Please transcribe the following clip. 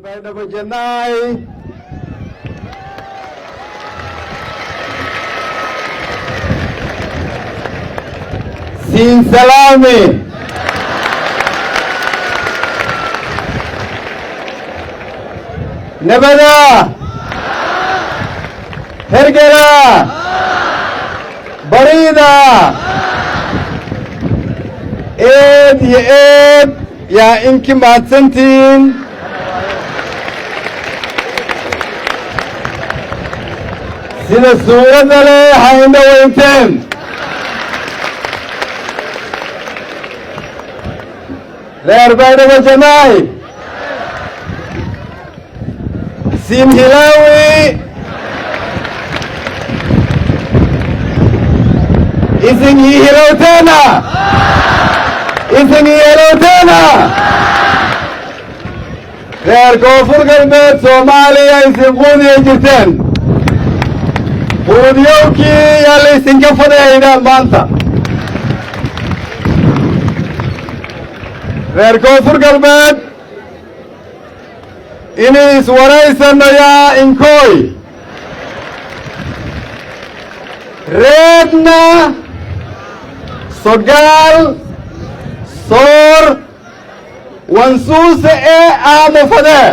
Baydhabo Janay Siin Salami Nabada Hergela Barida Eed ya eed yaa inki mahadsantiin sida suuradda leh hayna weynteen reer Baydhabo Janay Siin Hilawi isin ii hilowteena isin ii hilowteena reer Koonfur Galbeed Soomaaliya isin quudiya jirteen quudiyowkii yaa la isinka fadhaynaa maanta reer Koonfur Galbeed inay iswaraysano yaa inkooy reedna sogaal soor wansuuse ee aamo fadee